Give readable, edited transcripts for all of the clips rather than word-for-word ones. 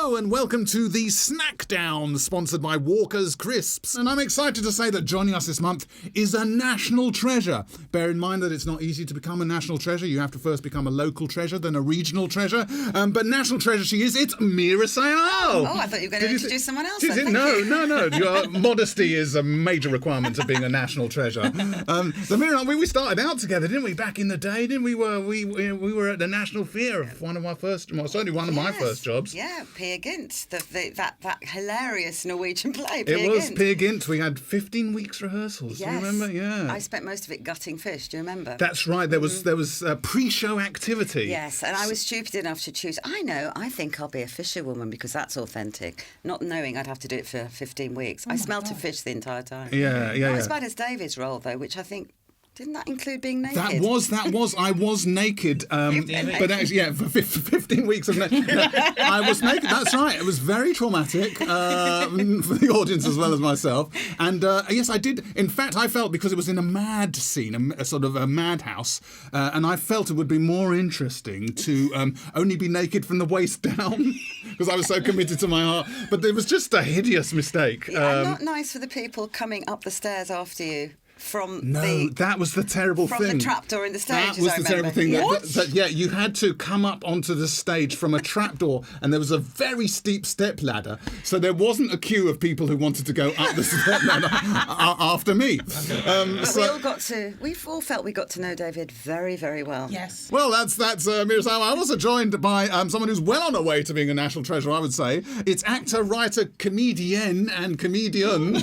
Hello and welcome to the Snackdown, sponsored by Walker's Crisps. And I'm excited to say that joining us this month is a national treasure. Bear in mind that it's not easy to become a national treasure. You have to first become a local treasure, then a regional treasure. But national treasure she is. It's Meera Syal. Oh, I thought you were going to introduce someone else. No. Your modesty is a major requirement of being a national treasure. So Meera, we started out together, didn't we? Back in the day, didn't we? We were at the National Fair of one of my first, well, certainly one of my first jobs. Yeah, Peer Gynt, that hilarious Norwegian play. It was Peer Gynt. We had 15 weeks rehearsals. Yes. Do you remember? Yeah. I spent most of it gutting fish. Do you remember? That's right. There was pre-show activity. Yes, and I was stupid enough to choose. I think I'll be a fisherwoman because that's authentic. Not knowing I'd have to do it for 15 weeks. I smelt of fish the entire time. Yeah. Not as bad as David's role though, which I think. Didn't that include being naked? That was. I was naked. But actually, for 15 weeks of I was naked. That's right. It was very traumatic for the audience as well as myself. And yes, I did. In fact, I felt because it was in a mad scene, a sort of a madhouse, and I felt it would be more interesting to only be naked from the waist down because I was so committed to my art. But it was just a hideous mistake. Yeah, not nice for the people coming up the stairs after you. That was the terrible thing. From the trapdoor in the stage, That was the terrible thing. What? You had to come up onto the stage from a trapdoor, and there was a very steep step ladder, so there wasn't a queue of people who wanted to go up the step ladder after me. We've all felt we got to know David very, very well. Yes. Well, that's Meera Syal. I'm also joined by someone who's well on her way to being a national treasure, I would say. It's actor, writer, comedian, and comedian,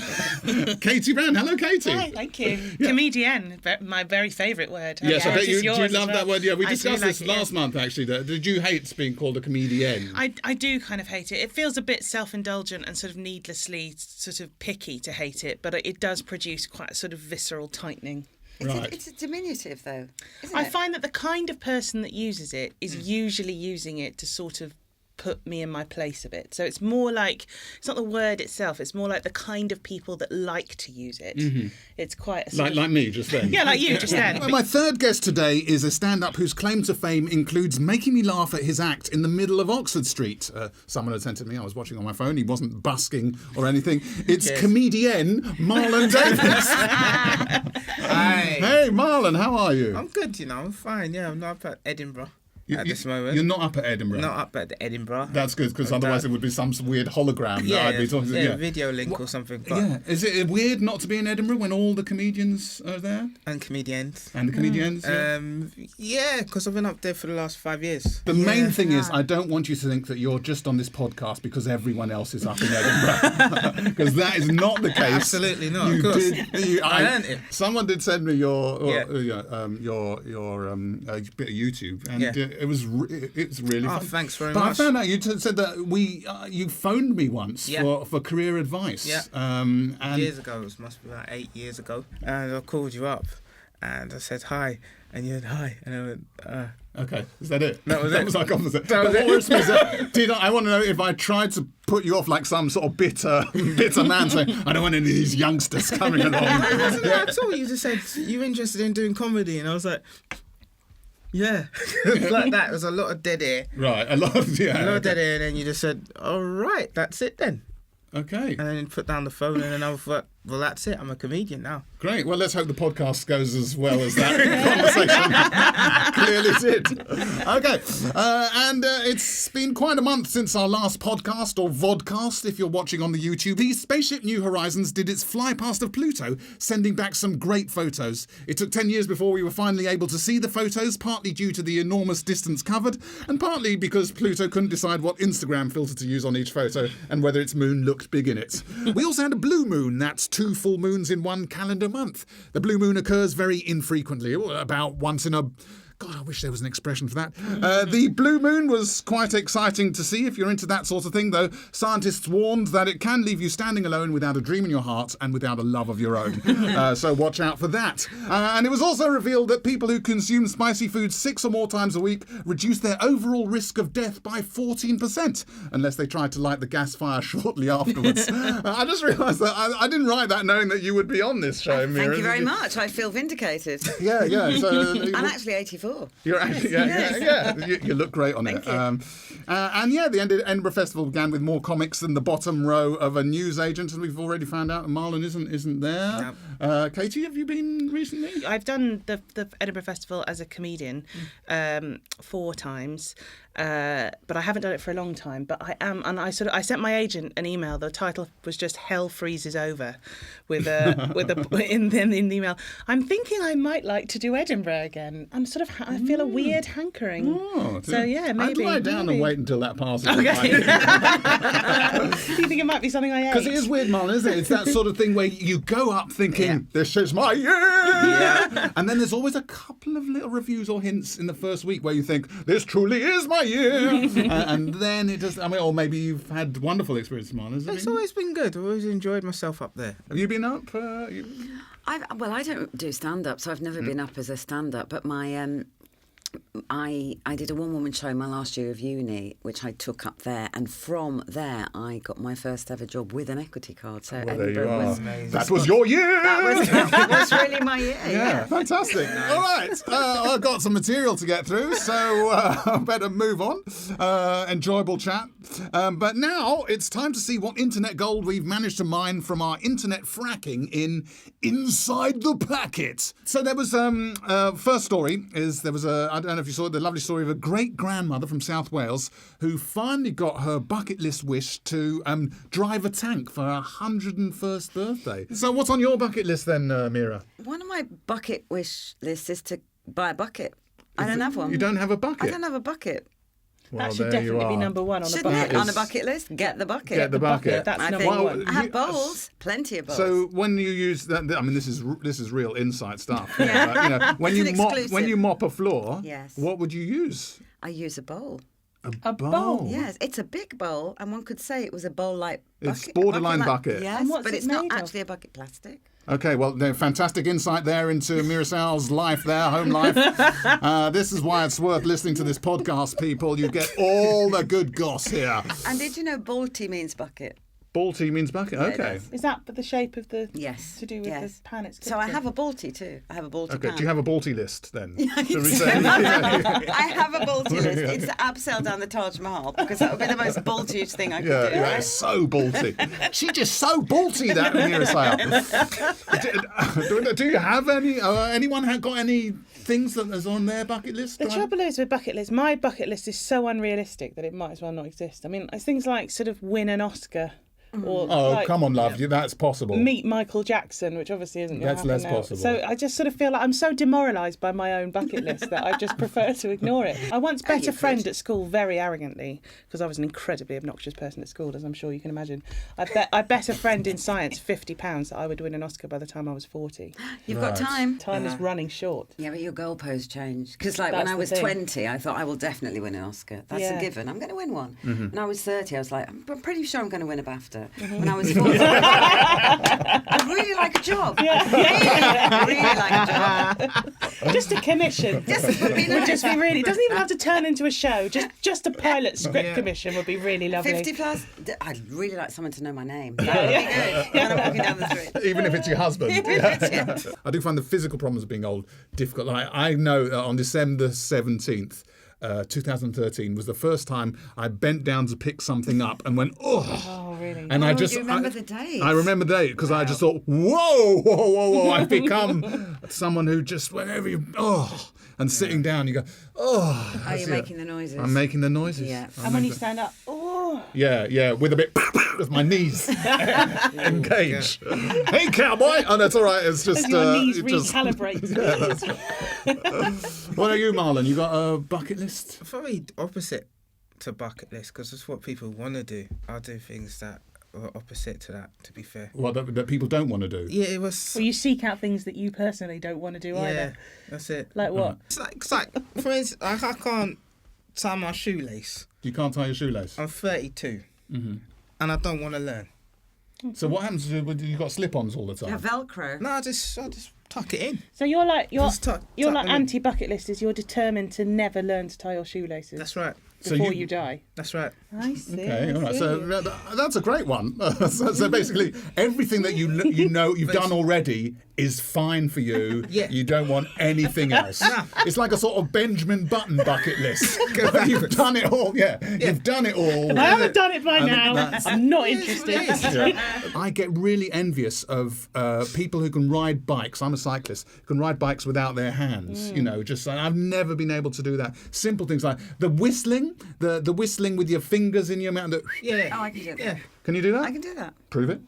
Katie Brand. Hello, Katie. Hi, thank you. Yeah. Comedian, my very favourite word. Yes, I bet you love that word. Yeah, we discussed this last month, actually. Did you hate being called a comedian? I do kind of hate it. It feels a bit self-indulgent and sort of needlessly sort of picky to hate it, but it does produce quite a sort of visceral tightening. It's a diminutive, though, isn't it? I find that the kind of person that uses it is usually using it to sort of put me in my place a bit. So it's more like, it's not the word itself, it's more like the kind of people that like to use it. Mm-hmm. It's quite a like me just then. Yeah, like you just then. Well, my third guest today is a stand-up whose claim to fame includes making me laugh at his act in the middle of Oxford Street. Someone had sent it to me, I was watching on my phone, he wasn't busking or anything. It's comedian Marlon Davis. Hi. Hey Marlon, how are you? I'm good, I'm fine, I'm not up at Edinburgh. At this moment. You're not up at Edinburgh? Not up at Edinburgh. That's good, because otherwise it would be some weird hologram that I'd be talking to. Yeah, video link or something. But Is it weird not to be in Edinburgh when all the comedians are there? And comedians. And the comedians? Yeah, because I've been up there for the last 5 years. The main thing is, I don't want you to think that you're just on this podcast because everyone else is up in Edinburgh. Because that is not the case. Absolutely not, of course. I learned it. Someone did send me your bit of YouTube, and it's really fun. Thanks very much. But I found out you said that you phoned me once for career advice. Yeah. And years ago, it must be about 8 years ago, and I called you up, and I said hi, and you went hi, and I went. Okay, is that it? That was it. That was our conversation. I want to know if I tried to put you off like some sort of bitter man saying, I don't want any of these youngsters coming along. It wasn't that at all. You just said, you're interested in doing comedy, and I was like, yeah. It was like that. It was a lot of dead air. Right, a lot of dead air, and then you just said, all right, that's it then. Okay. And then put down the phone, and then I thought, well, that's it. I'm a comedian now. Great. Well, let's hope the podcast goes as well as that conversation clearly did. Okay. And it's been quite a month since our last podcast, or Vodcast, if you're watching on the YouTube. The Spaceship New Horizons did its fly past of Pluto, sending back some great photos. It took 10 years before we were finally able to see the photos, partly due to the enormous distance covered, and partly because Pluto couldn't decide what Instagram filter to use on each photo and whether its moon looked big in it. We also had a blue moon. That's 2 full moons in one calendar month. The blue moon occurs very infrequently, about once in a... God, I wish there was an expression for that. The blue moon was quite exciting to see if you're into that sort of thing, though. Scientists warned that it can leave you standing alone without a dream in your heart and without a love of your own. So watch out for that. And it was also revealed that people who consume spicy food 6 or more times a week reduce their overall risk of death by 14%, unless they tried to light the gas fire shortly afterwards. I just realised that I didn't write that knowing that you would be on this show, Meera. Thank you very much. I feel vindicated. Yeah. So, I'm actually 84. sure. You're actually, yeah. You look great on it. And yeah, the Edinburgh Festival began with more comics than the bottom row of a newsagent, and we've already found out Marlon isn't there. No. Katie, have you been recently? I've done the Edinburgh Festival as a comedian 4 times, but I haven't done it for a long time. But I am, and I sent my agent an email. The title was just "Hell Freezes Over," in the email. I'm thinking I might like to do Edinburgh again. I feel a weird hankering. Oh, so yeah, maybe. I'd lie down and wait until that passes. Okay. Do you think it might be something I ate? Because it is weird, Marlon, isn't it? It's that sort of thing where you go up thinking, this is my year! Yeah. And then there's always a couple of little reviews or hints in the first week where you think, this truly is my year! And then it does, or maybe you've had wonderful experiences, Marlon. It's always been good. I've always enjoyed myself up there. Have you been up? I don't do stand-up, so I've never been up as a stand-up, but my... I did a one-woman show in my last year of uni, which I took up there, and from there I got my first ever job with an equity card. So Edinburgh that was your year! That was really my year. Yeah, fantastic. All right, I've got some material to get through, so I better move on. Enjoyable chat. But now it's time to see what internet gold we've managed to mine from our internet fracking in Inside the Packet. So there was, first story is there was I don't know if you saw it, the lovely story of a great-grandmother from South Wales who finally got her bucket list wish to drive a tank for her 101st birthday. So what's on your bucket list then, Meera? One of my bucket wish lists is to buy a bucket. I don't have one. You don't have a bucket? I don't have a bucket. Well, that should definitely be number one on the bucket list. On a bucket list? Get the bucket. Get the bucket. That's number one. I have bowls. Plenty of bowls. So when you use that, I mean, this is real inside stuff. Yeah. When you mop a floor, yes. What would you use? I use a bowl. A bowl? Yes, it's a big bowl, and one could say it was a bowl-like bucket. It's borderline bucket. Yes, but it's not actually a bucket plastic. Okay, well, fantastic insight there into Meera Syal's life there, home life. This is why it's worth listening to this podcast, people. You get all the good goss here. And did you know Balti means bucket? Balti means bucket, okay. Is that the shape of the... Yes. To do with the pan it's So I have a Balti too. I have a Balti pan. Do you have a Balti list then? I have a Balti list. It's the abseil down the Taj Mahal because that would be the most Balti-ish thing I could do. Yeah, Right? it's so Balti. She's just so Balti, that Meera Syal. Do you have any... anyone got any things that is on their bucket list? The trouble is with bucket lists, my bucket list is so unrealistic that it might as well not exist. I mean, it's things like sort of win an Oscar. Or come on, love. That's possible. Meet Michael Jackson, which obviously isn't going to happen less now. possible. So I just sort of feel like I'm so demoralised by my own bucket list that I just prefer to ignore it. I once bet a friend at school very arrogantly, because I was an incredibly obnoxious person at school, as I'm sure you can imagine. I bet a friend in science £50 that I would win an Oscar by the time I was 40. You've got time. Time is running short. Yeah, but your goalposts change. Because when I was 20, I thought I will definitely win an Oscar. That's a given. I'm going to win one. Mm-hmm. When I was 30, I was like, I'm pretty sure I'm going to win a BAFTA. Mm-hmm. When I was 40, I really like a job. Yeah. Really like a job. Just a commission. Would just be really. It doesn't even have to turn into a show. Just a pilot script commission would be really lovely. 50 plus. I'd really like someone to know my name. That would be good when I'm walking down the street. Even if it's your husband. I do find the physical problems of being old difficult. I know that on December 17th, 2013 was the first time I bent down to pick something up and went, oh, really? And I remember the date. I remember the date because I just thought, whoa, I've become someone who just whenever you and sitting down you go, Are you making the noises? I'm making the noises. Yeah. And when you stand up, yeah, with a bit with my knees engaged. Hey, cowboy! Oh, that's all right. It's just as your knees recalibrate. What are you, Marlon? You got a bucket list? Very opposite to bucket list because it's what people want to do. I'll do things that are opposite to that, to be fair. Well, that people don't want to do. Yeah, it was... Well, you seek out things that you personally don't want to do either. Yeah, that's it. Like what? It's like for instance, I can't tie my shoelace. You can't tie your shoelace? I'm 32 and I don't want to learn. So what happens when you got slip-ons all the time? You have Velcro. No, I just tuck it in. So you're like tuck anti-bucket list is you're determined to never learn to tie your shoelaces. That's right. Before you die. That's right. I see. Okay, all right. So that's a great one. So basically, everything that you've done already is fine for you. Yeah. You don't want anything else. It's like a sort of Benjamin Button bucket list. You've done it all. Yeah. You've done it all. If I haven't done it by now, I'm not interested. I get really envious of people who can ride bikes. I'm a cyclist. Who can ride bikes without their hands. You know, just I've never been able to do that. Simple things like the whistling, the whistling with your fingers in your mouth. Yeah. Oh, I can do that. Yeah. Can you do that? I can do that. Prove it.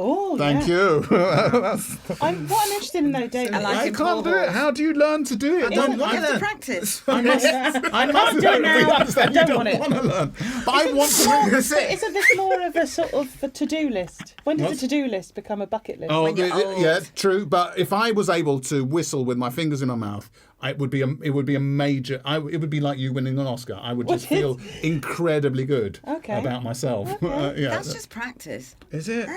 Oh, Thank you. what I'm interested in though, David. I can't do it. How do you learn to do it? I don't want to practice. I must do it now. We understand I you don't want it. want to learn. But I want to But learn. isn't this more of a sort of a to-do list? When does a to-do list become a bucket list? Oh, When you're old. yeah, true. But if I was able to whistle with my fingers in my mouth, it would be a major. It would be like you winning an Oscar. I would just feel incredibly good about myself. That's just practice. Is it?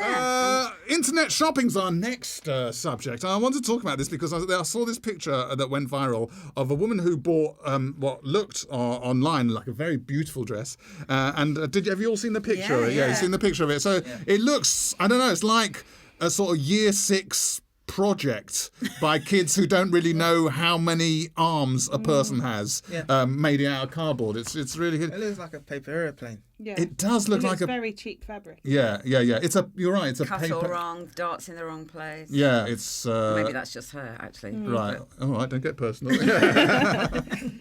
Internet shopping's our next subject. I want to talk about this because I saw this picture that went viral of a woman who bought what looked online like a very beautiful dress. And have you all seen the picture? Yeah. You've seen the picture of it. So it looks, I don't know, it's like a sort of year 6 project by kids who don't really know how many arms a person has made it out of cardboard. It's really good. It looks like a paper airplane. Yeah. It does look like a very cheap fabric. Yeah. You're right. It's a Cut paper. all wrong, darts in the wrong place. Yeah, it's Maybe that's just her, actually. right. All right, don't get personal.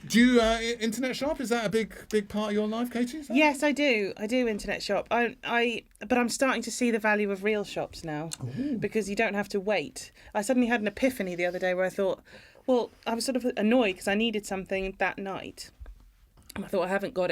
Do you internet shop? Is that a big part of your life, Katie? Yes, I do. I do internet shop. But I'm starting to see the value of real shops now because you don't have to wait. I suddenly had an epiphany the other day where I thought, well, I was sort of annoyed because I needed something that night. And I thought, I haven't got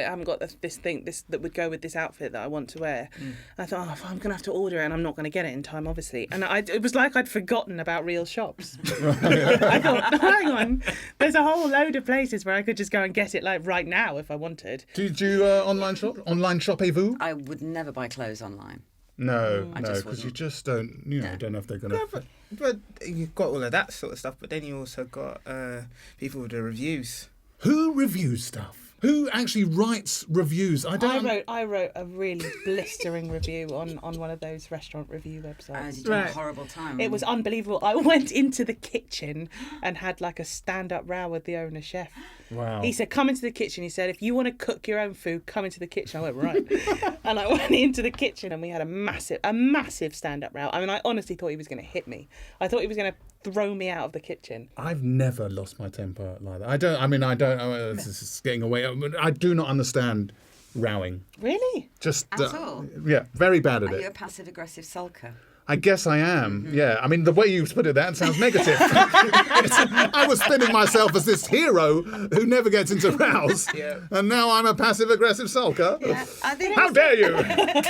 this thing that would go with this outfit that I want to wear. And I thought, I'm going to have to order it and I'm not going to get it in time, obviously. And it was like I'd forgotten about real shops. I thought, hang on, there's a whole load of places where I could just go and get it like right now if I wanted. Do you online shop? Online shopez-vous? I would never buy clothes online. No, just because you wouldn't. just don't know if they're going to... But you've got all of that sort of stuff, but then you also got people with the reviews. Who reviews stuff? Who actually writes reviews? I wrote a really blistering review on one of those restaurant review websites. Did you have a horrible time? It was unbelievable. I went into the kitchen and had like a stand-up row with the owner chef. Wow. He said, come into the kitchen. He said, if you want to cook your own food, come into the kitchen. I went, right. And I went into the kitchen and we had a massive stand-up row. I mean, I honestly thought he was going to hit me. I thought he was going to throw me out of the kitchen. I've never lost my temper like that. I don't. This is getting away. I do not understand rowing. Really? Just At all? Yeah, very bad at Are it. you a passive-aggressive sulker? I guess I am. Yeah. I mean, the way you put it, that sounds negative. I was spinning myself as this hero who never gets into rows, and now I'm a passive-aggressive sulker. Yeah, I think How dare you?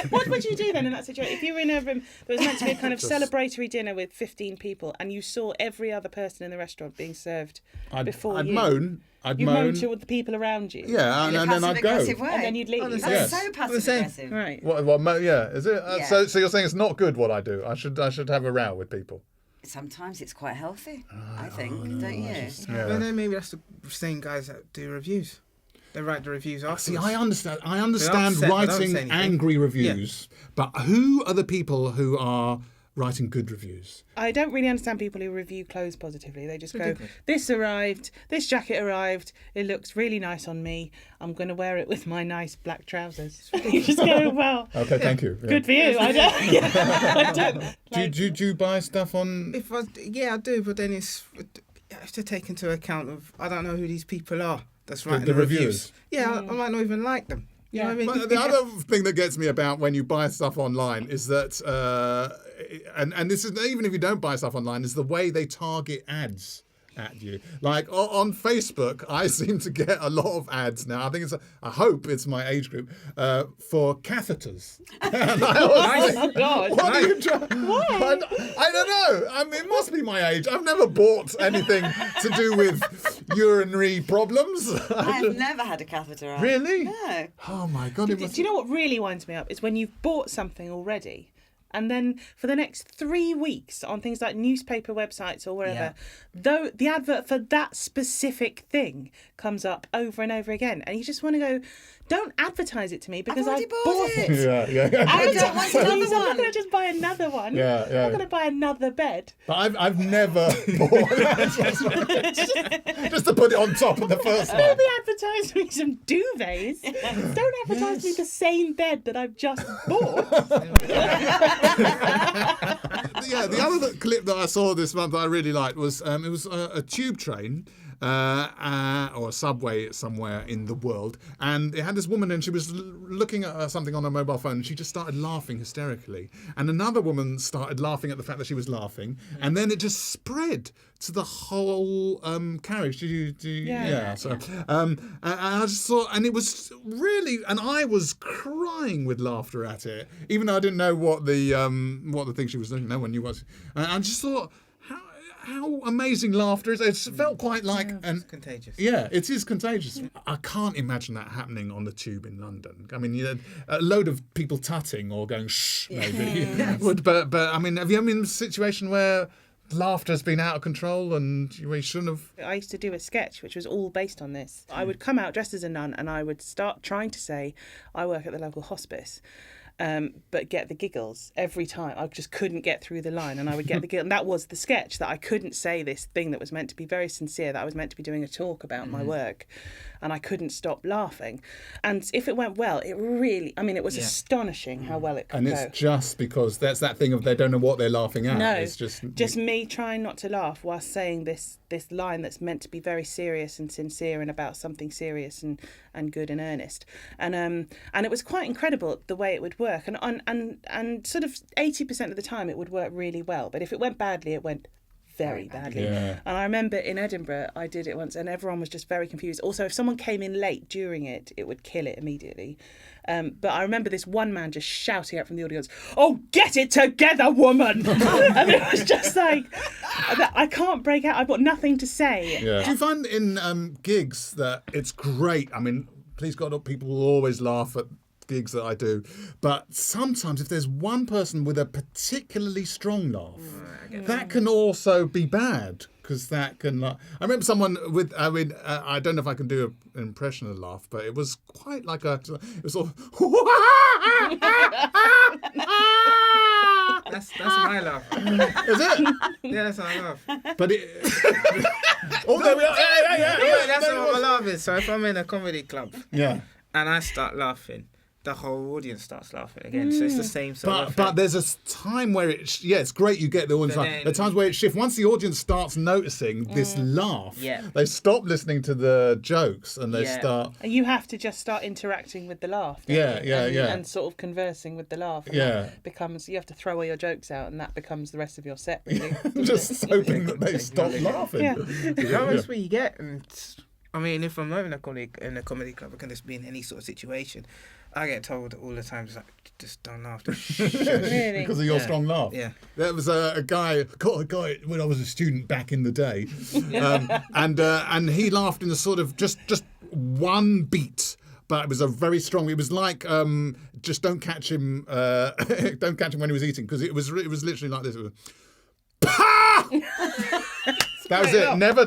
What would you do then in that situation? If you were in a room that was meant to be a kind of celebratory dinner with 15 people and you saw every other person in the restaurant being served before I'd you... moan. You'd moan to the people around you. Yeah, and then I'd go. Way. And then you'd leave. That's Yes. so passive-aggressive. Right. Is it? Yeah. So you're saying it's not good what I do? I should have a row with people. Sometimes it's quite healthy, I think, don't you? Well, then maybe that's the same guys that do reviews. They write the reviews afterwards. See, I understand upset, but don't say writing anything. angry reviews, but who are the people who are writing good reviews? I don't really understand people who review clothes positively. They just go, this arrived, this jacket arrived, it looks really nice on me, I'm going to wear it with my nice black trousers. You just go, well, Okay, thank you. Yeah. good for you. I don't. Do you buy stuff on... I do, but then you have to take into account of, I don't know who these people are that's writing the the reviews. reviewers. Yeah, I might not even like them. You know what I mean? But the other thing that gets me about when you buy stuff online is that, and this is even if you don't buy stuff online, is the way they target ads at you. Like on Facebook, I seem to get a lot of ads now. I hope it's my age group for catheters. And I always think, God. what are you trying? Why? I don't know. I mean, it must be my age. I've never bought anything to do with urinary problems. I've never had a catheter on. Really? No. Oh my God! Do you know what really winds me up? Is when you've bought something already and then for the next 3 weeks on things like newspaper websites or wherever, though the advert for that specific thing comes up over and over again. And you just want to go, don't advertise it to me because already I've bought bought it. it. Yeah. I don't want another I'm not one. going to just buy another one. Yeah. I'm not going to buy another bed. But I've never bought just to put it on top of the first one. Maybe advertise me some duvets. Don't advertise me the same bed that I've just bought. Yeah, the other clip that I saw this month that I really liked was it was a tube train or a subway somewhere in the world, and it had this woman and she was looking at something on her mobile phone and she just started laughing hysterically, and another woman started laughing at the fact that she was laughing, and then it just spread to the whole carriage. Yeah. So and I just saw, and it was really, and I was crying with laughter at it, even though I didn't know what the thing she was doing. No one knew what. And I just thought how amazing laughter is. It felt quite like it's contagious. Yeah, it is contagious. I can't imagine that happening on the tube in London. I mean, a load of people tutting or going shh, maybe. But I mean, have you ever been in a situation where laughter has been out of control and we shouldn't have? I used to do a sketch which was all based on this. I would come out dressed as a nun and I would start trying to say, I work at the local hospice. But get the giggles every time. I just couldn't get through the line, and I would get the giggles. And that was the sketch, that I couldn't say this thing that was meant to be very sincere, that I was meant to be doing a talk about my work, and I couldn't stop laughing. And if it went well, it really, I mean, it was astonishing how well it could go. And it's just because that's that thing of they don't know what they're laughing at. No, it's just me trying not to laugh while saying this line that's meant to be very serious and sincere and about something serious and good and earnest. And it was quite incredible the way it would work. And sort of 80% of the time it would work really well. But if it went badly, it went very badly. Yeah. And I remember in Edinburgh, I did it once and everyone was just very confused. Also, if someone came in late during it, it would kill it immediately. But I remember this one man just shouting out from the audience, "Oh, get it together, woman!" And it was just like, I can't break out. I've got nothing to say. Yeah. Do you find in gigs that it's great? I mean, please God, people will always laugh at gigs that I do, but sometimes if there's one person with a particularly strong laugh, that can also be bad, because that can I remember someone with, I mean, I don't know if I can do an impression of laugh, but it was quite like it was sort of That's my laugh. Is it? Yeah, that's my laugh. But it oh, there we are. Yeah, that's what my laugh is. So if I'm in a comedy club and I start laughing, the whole audience starts laughing again. So it's the same sort of But there's a time where it's great you get the audience. There are times where it shifts. Once the audience starts noticing this laugh, they stop listening to the jokes and they start. You have to just start interacting with the laugh. And sort of conversing with the laugh. And that becomes, you have to throw all your jokes out, and that becomes the rest of your set. Really. Just hoping that they stop laughing. Yeah. That's what you get. And I mean, if I'm not in a comedy club, it can just be in any sort of situation. I get told all the time, just don't laugh. Really? Because of your strong laugh. Yeah. There was a guy when I was a student back in the day, and he laughed in a sort of just one beat. But it was a very strong. It was like just don't catch him when he was eating, because it was literally like this. It was, that was it. Never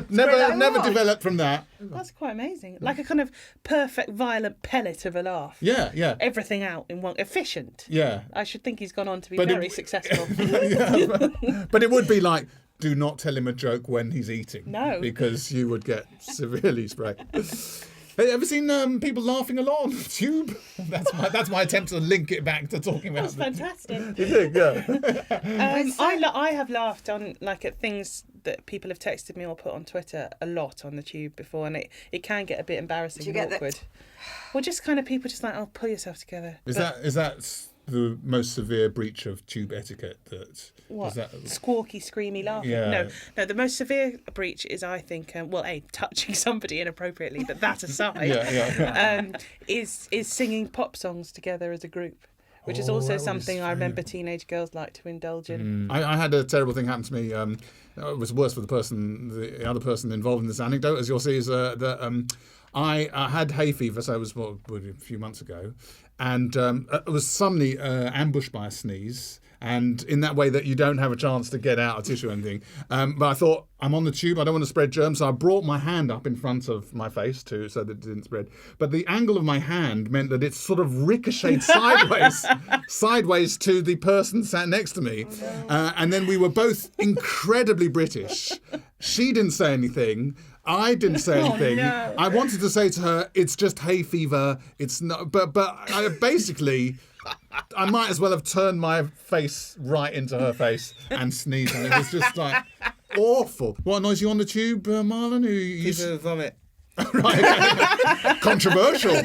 developed from that. That's quite amazing. Like a kind of perfect violent pellet of a laugh. Yeah. Everything out in one. Efficient. Yeah. I should think he's gone on to be very successful. But it would be like, do not tell him a joke when he's eating. No. Because you would get severely sprayed. Have you ever seen people laughing a lot on the tube? That's my attempt to link it back to talking about. That's fantastic. You think, yeah. I have laughed on at things that people have texted me or put on Twitter a lot on the tube before, and it can get a bit embarrassing and awkward. Well, just kind of people just like, oh, pull yourself together. Is that the most severe breach of tube etiquette? What? Squawky, screamy laughing? Yeah. No, the most severe breach is, I think, touching somebody inappropriately, but that aside, is singing pop songs together as a group. Which is also something I remember teenage girls like to indulge in. I had a terrible thing happen to me. It was worse for the other person involved in this anecdote, as you'll see, is that I had hay fever, so it was a few months ago, and was suddenly ambushed by a sneeze. And in that way that you don't have a chance to get out a tissue or anything. But I thought, I'm on the tube, I don't want to spread germs. So I brought my hand up in front of my face too, so that it didn't spread. But the angle of my hand meant that it sort of ricocheted sideways to the person sat next to me. And then we were both incredibly British. She didn't say anything. I didn't say anything. No. I wanted to say to her, it's just hay fever. It's not, but I basically... I might as well have turned my face right into her face and sneezed. And it was just like awful. What noise you on the tube, Marlon? People vomit. Right. Controversial.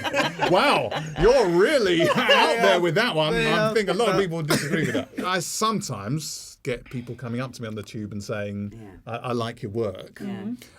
Wow. You're really out there with that one. I think a lot of people would disagree with that. I sometimes get people coming up to me on the tube and saying, I like your work,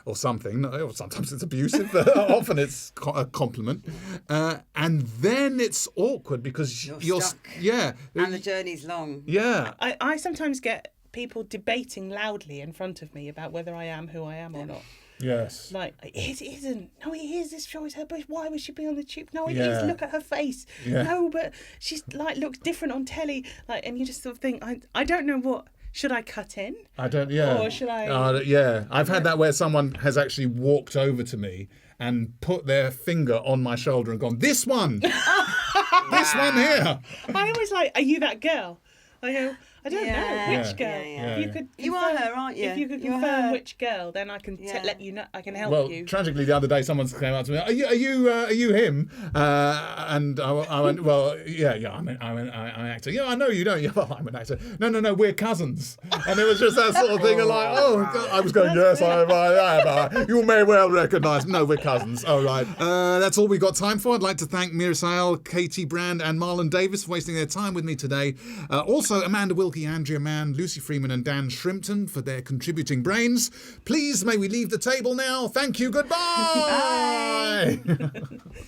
or something. Or sometimes it's abusive. Often it's a compliment. And then it's awkward because you're stuck. Yeah. And the journey's long. Yeah. I sometimes get people debating loudly in front of me about whether I am who I am or not. Yes. Like, it isn't. No, it is. This show is her, but why would she be on the tube? No, it is. Look at her face. Yeah. No, but she's like looks different on telly. Like, and you just sort of think, I don't know what. Should I cut in? I don't. Yeah. Or should I? I've had that where someone has actually walked over to me and put their finger on my shoulder and gone, "This one, this one here." I always like, "Are you that girl?" I go, I don't know which girl. Yeah. If you could, you are her, aren't you? If you could confirm which girl, then I can let you know. I can help you. Well, tragically, the other day, someone came up to me. Are you him? And I went, well, I'm an actor. Yeah, I know you don't. Yeah, well, I'm an actor. No, we're cousins. And it was just that sort of thing. And like, God. I was going, yes, I am. You may well recognise. No, we're cousins. Oh, right. That's all we've got time for. I'd like to thank Meera Syal, Katie Brand, and Marlon Davis for wasting their time with me today. Also, Amanda Wilkie, Andrea Mann, Lucy Freeman and Dan Shrimpton for their contributing brains. Please, may we leave the table now. Thank you. Goodbye. Bye.